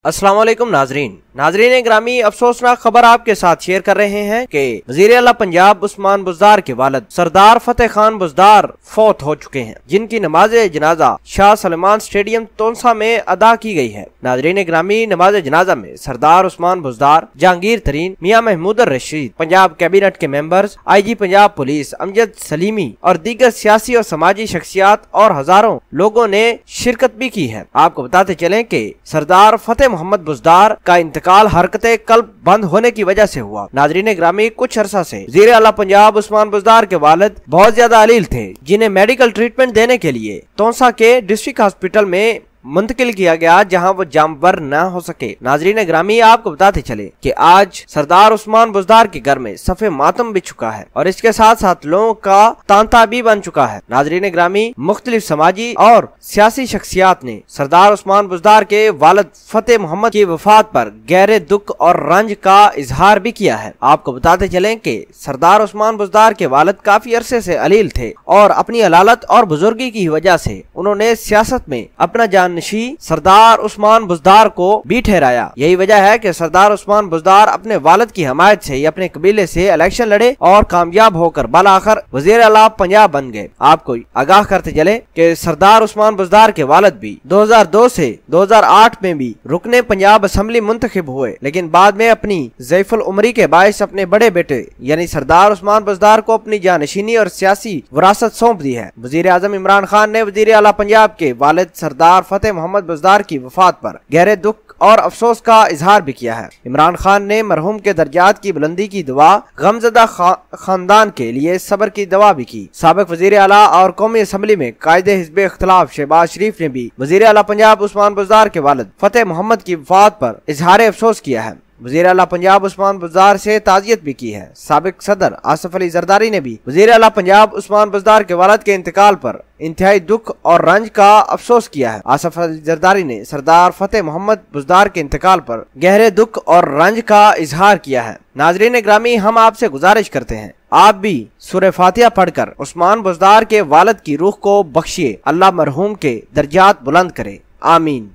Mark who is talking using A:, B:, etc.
A: अस्सलाम वालेकुम नाजरीन ग्रामी, अफसोसनाक खबर आपके साथ शेयर कर रहे हैं कि वज़ीर आला पंजाब उस्मान बुज़दार के वालिद सरदार फतेह खान बुज़दार फौत हो चुके हैं, जिनकी नमाज जनाजा शाह सलमान स्टेडियम तोनसा में अदा की गई है। नाजरीन ग्रामी, नमाज जनाजा में सरदार उस्मान बुज़दार, जहांगीर तरीन, मियां महमूद रशीद, पंजाब कैबिनेट के members, IG Punjab police Amjad Salimi और दीगर सियासी और समाजी शख्सियात और हजारों लोगों ने शिरकत भी की है। आपको बताते चलें कि सरदार फतेह मोहम्मद बुज़दार का इंतकाल हरकते कल्ब बंद होने की वजह से हुआ। नाजरीन ग्रामी, कुछ अरसा से वज़ीर आला पंजाब उस्मान बुज़दार के वालिद बहुत ज्यादा अलील थे, जिन्हें मेडिकल ट्रीटमेंट देने के लिए तोनसा के डिस्ट्रिक्ट हॉस्पिटल में मुंतकिल किया गया, जहां वो जानवर न हो सके। नाजरीन ग्रामी, आपको बताते चले कि आज सरदार उस्मान बुज़दार के घर में सफ़े मातम बिछ चुका है और इसके साथ साथ लोगों का तांता भी बन चुका है। नाजरीन ग्रामी, मुख्तलिफ समाजी और सियासी शख्सियात ने सरदार उस्मान बुज़दार के वालिद फतेह मोहम्मद की वफात पर गहरे दुख और रंज का इजहार भी किया है। आपको बताते चले कि सरदार उस्मान बुज़दार के वालिद काफी अरसे से अलील थे और अपनी अलालत और बुजुर्गी की वजह से उन्होंने सियासत में अपना जान नशी सरदार उस्मान बुज़दार को भी ठहराया। यही वजह है कि सरदार उस्मान बुज़दार अपने वालिद की हमायत से ही अपने कबीले से इलेक्शन लड़े और कामयाब होकर बालाखिर वज़ीर आला पंजाब बन गए। आपको आगाह करते चले कि सरदार उस्मान बुज़दार के वालिद भी 2002 से 2008 में भी रुकने पंजाब असम्बली मुंतखब हुए, लेकिन बाद में अपनी ज़ईफ़ुल उमरी के बायस अपने बड़े बेटे यानी सरदार उस्मान बुज़दार को अपनी जानशीनी और सियासी विरासत सौंप दी है। वज़ीर आज़म इमरान खान ने वज़ीर आला पंजाब के वालिद सरदार फतेह मोहम्मद बुज़दार की वफात पर गहरे दुख और अफसोस का इजहार भी किया है। इमरान खान ने मरहूम के दर्जात की बुलंदी की दुआ, गमज़दा खानदान के लिए सब्र की दुआ भी की। साबिक वज़ीर आला और कौमी असम्बली में कायदे हिज़्ब इख्तिलाफ शहबाज शरीफ ने भी वज़ीर आला पंजाब उस्मान बुज़दार के वालिद फतेह मोहम्मद की वफात पर इजहार अफसोस किया है। वज़ीर आला पंजाब उस्मान बुज़दार से ताज़ियत भी की है। साबिक सदर आसिफ अली ज़रदारी ने भी वज़ीर आला पंजाब उस्मान बुज़दार के वालिद के इंतकाल पर इंतहाई दुख और रंज का अफसोस किया है। आसिफ अली ज़रदारी ने सरदार फतेह मोहम्मद बुज़दार के इंतकाल पर गहरे दुख और रंज का इजहार किया है। नाजरीन ग्रामी, हम आपसे गुजारिश करते हैं, आप भी सूरह फातिहा पढ़कर उस्मान बुज़दार के वालिद की रूह को बख्शिए। अल्लाह मरहूम के दर्जात बुलंद करे, आमीन।